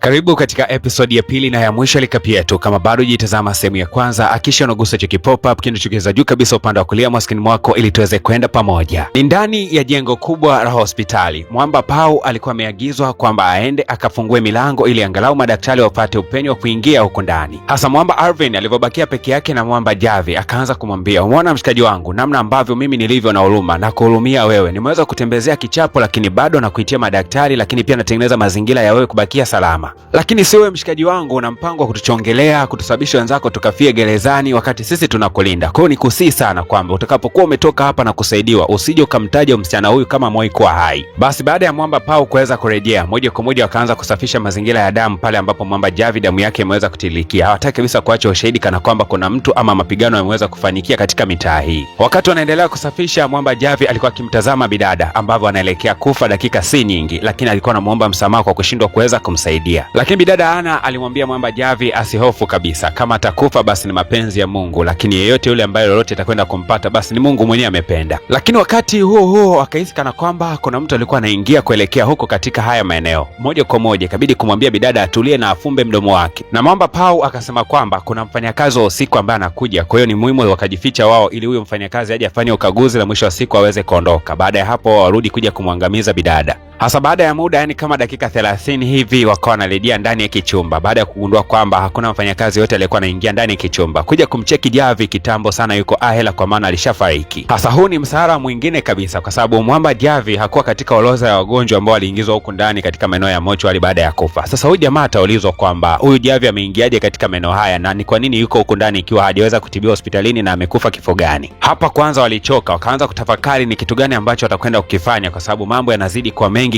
Karibu katika episodi ya pili na ya mwisho Likapietu. Kama bado hujitazama sehemu ya kwanza, hakikisha unagusa hicho pop up kinachokeza juu kabisa upande wa kulia maskini mwako ili tuweze kwenda pamoja. Ni ndani ya jengo kubwa la hospitali. Mwamba Pau alikuwa ameagizwa kwamba aende akafungue milango ili angalau madaktari wapate upenyo wa kuingia huko ndani. Hasa Mwamba Alvin alivyobakia peke yake na Mwamba Javi akaanza kumwambia, "Umeona mshikaji wangu, namna ambavyo mimi nilivyo na huruma na kuhurumia wewe. Nimeweza kutembezea kichapo lakini bado nakuitia madaktari, lakini pia natengeneza mazingira ya wewe kubakia salama. Lakini si wewe mshikaji wangu una mpango wa kutuchongelea, kutusababisha wenzako tukafie gerezani wakati sisi tunakulinda. Kwa hiyo nikusii sana kwamba utakapokuwa umetoka hapa na kusaidiwa usije ukamtaja msichana huyu kama moi kuwa hai." Basi baada ya Mwamba Pau kuweza kurejea, moja kwa moja wakaanza kusafisha mazingira ya damu pale ambapo Mwamba Javi damu yake imeweza kutililikia. Hawataki kabisa kuacha ushahidi kana kwamba kuna mtu ama mapigano yameweza kufanikia katika mitaa hii. Wakati wanaendelea kusafisha, Mwamba Javi alikuwa akimtazama bidada ambavyo anaelekea kufa dakika si nyingi, lakini alikuwa anamuomba msamaha kwa kushindwa kuweza kumsaidia. Lakini bidada Ana alimwambia Mwamba Javi asihofu kabisa, kama atakufa basi ni mapenzi ya Mungu, lakini yeyote yule ambaye lolote atakwenda kumpata basi ni Mungu mwenyewe amependa. Lakini wakati huo akahisi kana kwamba kuna mtu alikuwa anaingia kuelekea huko katika haya maeneo. Moja kwa moja ikabidi kumwambia bidada atulie na afumbe mdomo wake. Na Mwamba Pau akasema kwamba kuna mfanyakazi wa usiku ambaye anakuja, kwa hiyo ni muhimu wakajificha wao ili huyo mfanyakazi aje afanye ukaguzi na mwisho wa siku aweze kuondoka. Baada ya hapo warudi kuja kumwangamiza bidada. Hasa baada ya muda, yani kama dakika 30 hivi, wakawa wanarejea ndani ya kichumba baada ya kugundua kwamba hakuna mfanyakazi yote aliyekuwa anaingia ndani ya kichumba kuja kumcheki Javi kitambo sana yuko ahela, kwa maana alishafariki. Hasa huu ni msahara mwingine kabisa, kwa sababu Mwamba Javi hakuwa katika orodha ya wagonjwa ambao waliingizwa huku ndani katika maeneo ya mochwari baada ya kufa. Sasa huyu jamaa ataulizwa kwamba huyu Javi ameingiaje katika maeneo haya na ni kwa nini yuko huku ndani ikiwa hajaweza kutibiwa hospitalini na amekufa kifo gani? Hapa kwanza walichoka, wakaanza kutafakari ni kitu gani ambacho watakwenda kukifanya, kwa sababu mambo yanazidi kwa mengi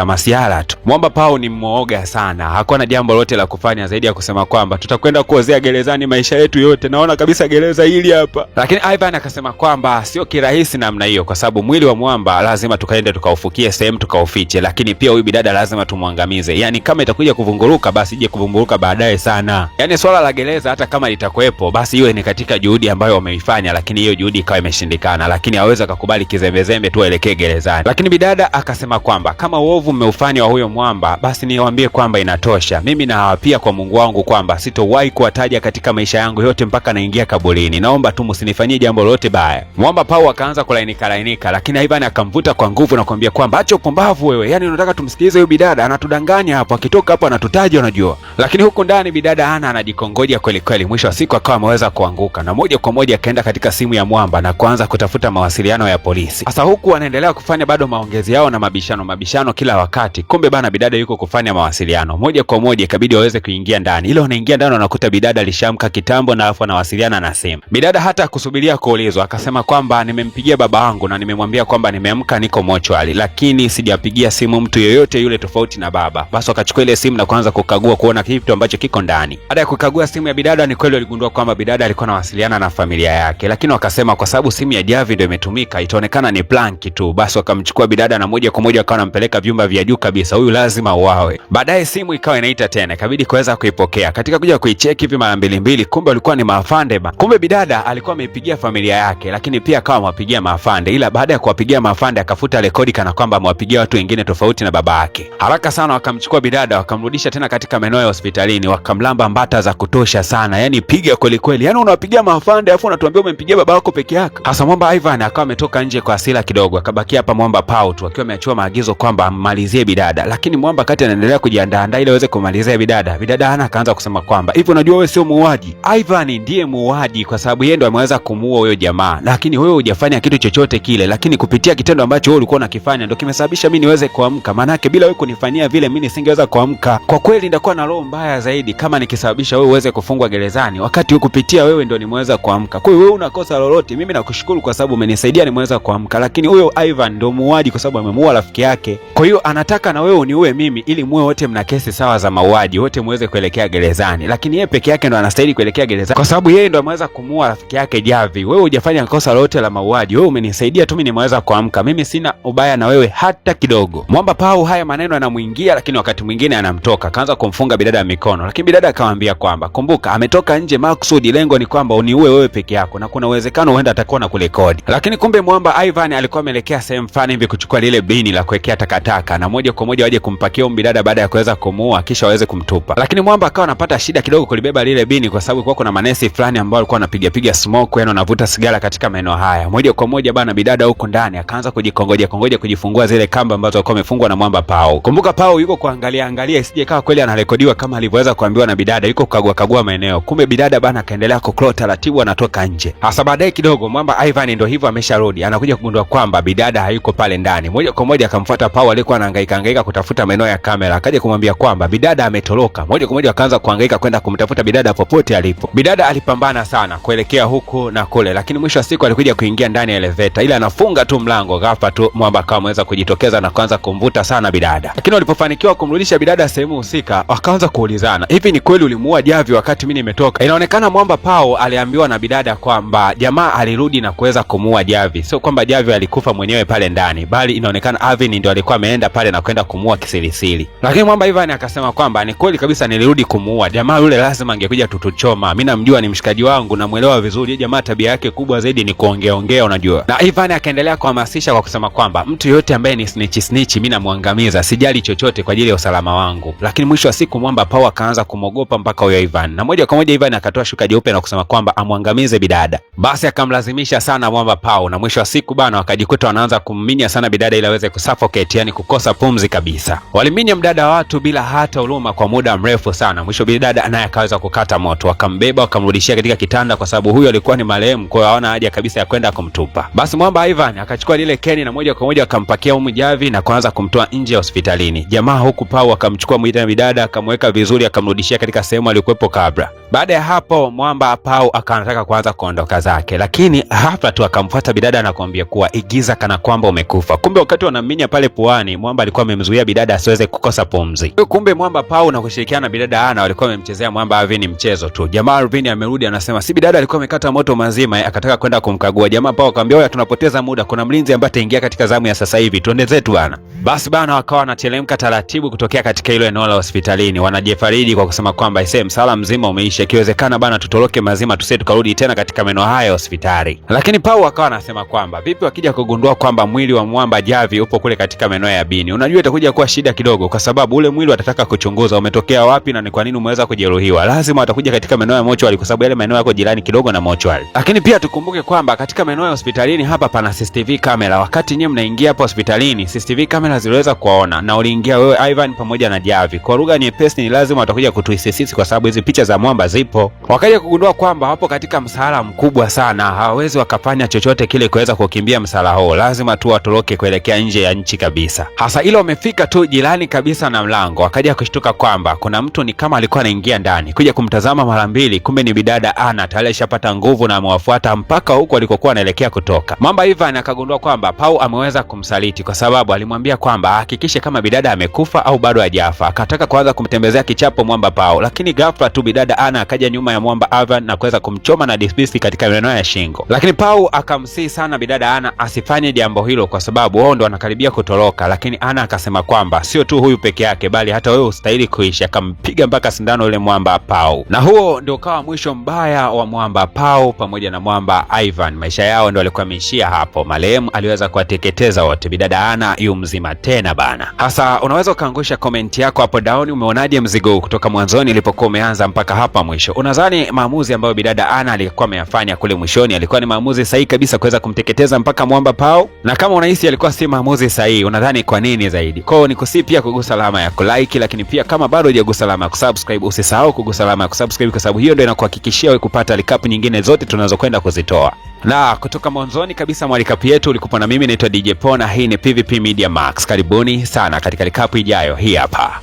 masiala tu. Mwamba Pau ni mwoga sana, hakuwa na jambo lote la kufanya zaidi ya kusema kwamba tutakwenda kuozea gerezani maisha yetu yote, naona kabisa gereza hili hapa. Lakini Ivan akasema kwamba sio kirahisi namna hiyo, kwa sababu mwili wa Mwamba lazima tukaende tukaufukie sehemu tukaufiche, lakini pia huyu bidada lazima tumwangamize. Yani kama itakuja kuvunguruka basi ije kuvunguruka baadaye sana. Yani swala la gereza hata kama litakuwepo basi iwe ni katika juhudi ambayo wameifanya, lakini hiyo juhudi ikawa imeshindikana, lakini hawezi kukubali kizembezembe tu aelekee gerezani. Lakini bidada akasema kwamba kama uovu mmeufanya wa huyo Mwamba basi niwaambie kwamba inatosha. Mimi naawapia kwa Mungu wangu kwamba sitowahi kuwataja katika maisha yangu yote mpaka naingia kaburini. Naomba tu msinifanyie jambo lolote baya. Mwamba Pau akaanza kulainika, lakini Ivan akamvuta kwa nguvu na kumwambia kwamba acha upumbavu wewe. Yani unataka tumsikilize huyu bidada, anatudanganya hapo, akitoka hapo anatutaja unajua. Lakini huku ndani bidada Ana anajikongoja kweli kweli. Mwisho wa siku akawa ameweza kuanguka na moja kwa moja akaenda katika simu ya Mwamba na kuanza kutafuta mawasiliano ya polisi. Sasa huku wanaendelea kufanya bado maongezi yao na mabishano kila wakati. Kumbe bana bidada yuko kufanya mawasiliano. Moja kwa moja ikabidi waweze kuingia ndani. Ile wanaingia ndani wanakuta bidada alishamka kitambo na alafu anawasiliana na simu. Bidada hata kusubiria kuulizwa akasema kwamba nimempigia baba wangu na nimemwambia kwamba nimeamka niko mochwali, lakini sijapigia simu mtu yoyote yule tofauti na baba. Basi wakachukua ile simu na kuanza kukagua kuona kitu ambacho kiko ndani. Baada ya kukagua simu ya bidada ni kweli waligundua kwamba bidada alikuwa anawasiliana na familia yake, lakini wakasema kwa sababu simu ya Javi ndio imetumika itaonekana ni planki tu. Basi wakamchukua bidada na moja kwa moja wakawa wanampeleka vyumba vya juu kabisa, huyu lazima uawe. Baadaye simu ikawa inaita tena, ikabidi kuweza kuipokea. Katika kuja kuicheki hivi mara mbili, kumbe walikuwa ni maafande. Kumbe bidada alikuwa ameipigia familia yake, lakini pia akawa amewapigia maafande, ila baada ya kuwapigia maafande akafuta rekodi kana kwamba amewapigia watu wengine tofauti na baba yake. Haraka sana wakamchukua bidada wakamrudisha tena katika maeneo ya hospitalini, wakamlamba mbata za kutosha sana. Yani piga kweli kweli, yani unawapigia maafande afu unatuambia umempigia baba yako peke yako. Hasa Mwamba Ivan akawa ametoka nje kwa hasira kidogo, akabakia hapa Mwamba Pau tu akiwa ameachiwa maagizo kwamba ammalizie bidada. Lakini Mwamba kati anaendelea kujiandaa ili aweze kumalizia bidada Ana akaanza kusema kwamba hivi unajua wewe sio muuaji. Ivan ndiye muuaji kwa sababu yeye ndo ameweza kumuua huyo jamaa, lakini wewe hujafanya kitu chochote kile, lakini kupitia kitendo ambacho wewe ulikuwa unakifanya ndio kimesababisha mimi niweze kuamka. Maana yake bila wewe kunifanyia vile mimi nisingeweza kuamka. Kwa kweli ndakuwa na roho mbaya zaidi kama nikisababisha wewe uweze kufungwa gerezani wakati kupitia wewe ndio nimeweza kuamka. Kwa hiyo wewe unakosa lolote, mimi nakushukuru kwa sababu umenisaidia nimeweza kuamka, lakini huyo Ivan ndio muuaji kwa sababu amemuua rafiki yake. Kwa hiyo anataka na wewe uniue mimi ili muwe wote mna kesi sawa za mauaji, wote muweze kuelekea gerezani, lakini yeye peke yake ndo anastahili kuelekea gerezani kwa sababu yeye ndo ameweza kumuua rafiki yake Javi. Wewe hujafanya kosa lolote la mauaji, wewe umenisaidia tu mimi nimeweza kuamka, mimi sina ubaya na wewe hata kidogo. Mwamba Pau haya maneno yanamuingia, lakini wakati mwingine anamtoka, kaanza kumfunga bidada bidada mikono, lakini bidada akamwambia kwamba kumbuka, ametoka nje makusudi, lengo ni kwamba uniue wewe peke yako na kuna uwezekano huenda atakuwa na kurekodi. Lakini kumbe mwamba Ivan alikuwa ameelekea sehemu fulani hivi kuchukua lile bini la kuwekea takataka na moja kwa moja waje kumpakia bidada baada ya kuweza kumuua kisha waweze kumtupa. Lakini mwamba akawa anapata shida kidogo kulibeba lile bini kwa sababu kuna manesi fulani ambao walikuwa wanapiga smoke, yani wanavuta sigara katika maeneo haya. Moja kwa moja bana bidada huko ndani akaanza kujikongoja kujifungua zile kamba ambazo alikuwa amefungwa na mwamba Pao. Kumbuka Pao yuko kuangalia isije kawa kweli anarekodiwa kama alivyoweza kuambiwa na bidada, yuko kukagua maeneo. Kumbe bidada bana akaendelea kuklota taratibu anatoka nje. Hasa baadaye kidogo mwamba Ivan ndio hivyo amesharudi, anakuja kugundua kwamba bidada hayuko pale ndani. Moja kwa moja akamfuata Pao, alikuwa anahangaika kutafuta maeneo ya kamera, akaja kumwambia kwamba bidada ametoroka. Moja kwa moja akaanza kuhangaika kwenda kumtafuta bidada popote alipo. Bidada alipambana sana kuelekea huku na kule, lakini mwisho wa siku alikuja kuingia ndani ya elevator, ila anafunga tu mlango, ghafla tu mwamba akawa ameweza kujitokeza na kuanza kumvuta sana bidada. Lakini walipofanikiwa kumrudisha bidada sehemu husika, wakaanza kuulizana, hivi ni kweli ulimuua Javi wakati mimi nimetoka? Inaonekana mwamba Pao aliambiwa na bidada kwamba jamaa alirudi na kuweza kumuua Javi, sio kwamba Javi alikufa mwenyewe pale ndani, bali inaonekana Avin ndio alikuwa ameenda pale na kwenda kumuua kisirisiri. Lakini mwamba Ivan akasema kwamba ni kweli kabisa, nilirudi kumuua jamaa yule, lazima angekuja tutuchoma, mimi namjua, ni mshikaji wangu, namuelewa vizuri. Jamaa tabia yake kubwa zaidi ni kuongea unajua. Na Ivan akaendelea kuhamasisha kwa kusema kwamba mtu yote ambaye ni snitch mimi namuangamiza, sijali chochote kwa ajili ya usalama wangu. Lakini mwisho wa siku mwamba Pao akaanza kumogopa mpaka huyo Ivan, na moja kwa moja Ivan akatoa shuka jeupe na kusema kwamba amuangamize bidada. Basi akamlazimisha sana mwamba Pao, na mwisho wa siku bana wakajikuta wanaanza kumminya sana bidada ili aweze kusuffocate, yani kukosa pumzi kabisa. Waliminya mdada wa watu bila hata huruma kwa muda mrefu sana. Mwisho bidada naye akaweza kukata moto, wakambeba wakamrudishia katika kitanda kwa sababu huyo alikuwa ni marehemu, kwa hiyo hawana haja kabisa ya kwenda kumtupa. Basi mwamba Ivan akachukua lile keni na moja kwa moja akampakia Javi na kuanza kumtoa nje ya hospitalini. Jamaa huku Pao akamchukua bidada akamweka vizuri, akamrudishia katika sehemu alikuwepo kabla. Baada ya hapo mwamba Pao akaanataka kuanza kuondoka zake, lakini hapa tu akamfuata bidada na kumwambia kuwa igiza kana kwamba umekufa. Kumbe wakati wanaminya pale puani, mwamba alikuwa amemzuia bidada asiweze kukosa pumzi. Kumbe mwamba Pao na kushirikiana na bidada Ana walikuwa wamemchezea mwamba Avin mchezo tu. Jamaa Avin amerudi anasema si bidada alikuwa amekata moto mazima, akataka kwenda kumkagua. Jamaa Pao akamwambia wewe, tunapoteza muda, kuna mlinzi ambaye ataingia katika zamu ya sasa hivi, tuende zetu bana. Basi bana wakawa wanatelemka taratibu kutokea katika ile eneo la hospitalini, wanajefaridi kwa kusema kwamba msala mzima umeisha, ikiwezekana bana tutoroke mazima tusije tukarudi tena katika maeneo haya hospitali. Lakini Pao akawa anasema kwamba vipi wakija kugundua kwamba mwili wa mwamba Javi upo kule katika maeneo ya bini, unajua itakuja kuwa shida kidogo, kwa sababu ule mwili watataka kuchunguza umetokea wapi na ni kwa nini umeweza kujeruhiwa. Lazima watakuja katika maeneo ya mochwari kwa sababu yale maeneo yako jirani kidogo na mochwari. Lakini pia tukumbuke kwamba katika maeneo ya hospitalini hapa pana CCTV kamera. Wakati nyinyi mnaingia hapo hospitalini, CCTV kamera ziliweza kuona na uliingia wewe Ivan pamoja na Javi. Kwa lugha nyepesi ni lazima watakuja kutuhisi sisi kwa sababu hizi picha za mwamba zipo. Wakaja kugundua kwamba hapo katika msala mkubwa sana, hawawezi wakafanya chochote kile kuweza kukimbia msala huo, lazima tu watoroke kuelekea nje ya nchi kabisa. Hasa ile wamefika tu jirani kabisa na mlango, wakaja kushtuka kwamba kuna mtu ni kama alikuwa anaingia ndani. Kuja kumtazama mara mbili, kumbe ni bidada Ana, tayari alishapata nguvu na amewafuata mpaka huko alikokuwa anaelekea kutoka. Mwamba Ivan akagundua kwamba Pao ameweza kumsaliti kwa sababu alimwambia kwamba hakikishe kama bidada amekufa au bado hajafa. Akataka kuanza kumtembezea kichapo mwamba Pao, lakini ghafla tu bidada Ana akaja nyuma ya mwamba Ivan na kuweza kumchoma na disbisi katika maeneo ya shingo. Lakini Pao akamsihi sana bidada Ana asifanye jambo hilo kwa sababu wao ndo wanakaribia kutoroka. Lakini Ana akasema kwamba sio tu huyu peke yake bali hata wewe ustahili kuishi, akampiga mpaka sindano yule mwamba Pao. Na huo ndio kawa mwisho mbaya wa mwamba Pao pamoja na mwamba Ivan. Maisha yao ndio walikuwa wameishia hapo. Marehemu aliweza kuwateketeza wote. Bidada Ana yu mzima tena bana. Hasa unaweza ukaangusha komenti yako hapo down, umeonaje mzigo kutoka mwanzoni ilipokuwa umeanza mpaka hapa mwisho? Unadhani maamuzi ambayo bidada Ana alikuwa ameyafanya kule mwishoni alikuwa ni maamuzi sahihi kabisa kuweza kumteketeza mpaka mwamba Pao? Na kama unahisi alikuwa si maamuzi sahihi, unadhani kwa nini zaidi? Kwao ni kusi pia kugusa alama ya kulike, lakini pia kama bado hujagusa alama ya kusubscribe usisahau kugusa alama ya kusubscribe kwa sababu hiyo ndio inakuhakikishia wewe kupata recap nyingine zote tunazokwenda kuzitoa. Na kutoka mwanzoni kabisa mwa recap yetu ulikuwa na mimi naitwa DJ Pona, hii ni PVP Media Max. Karibuni sana katika recap ijayo hii hapa.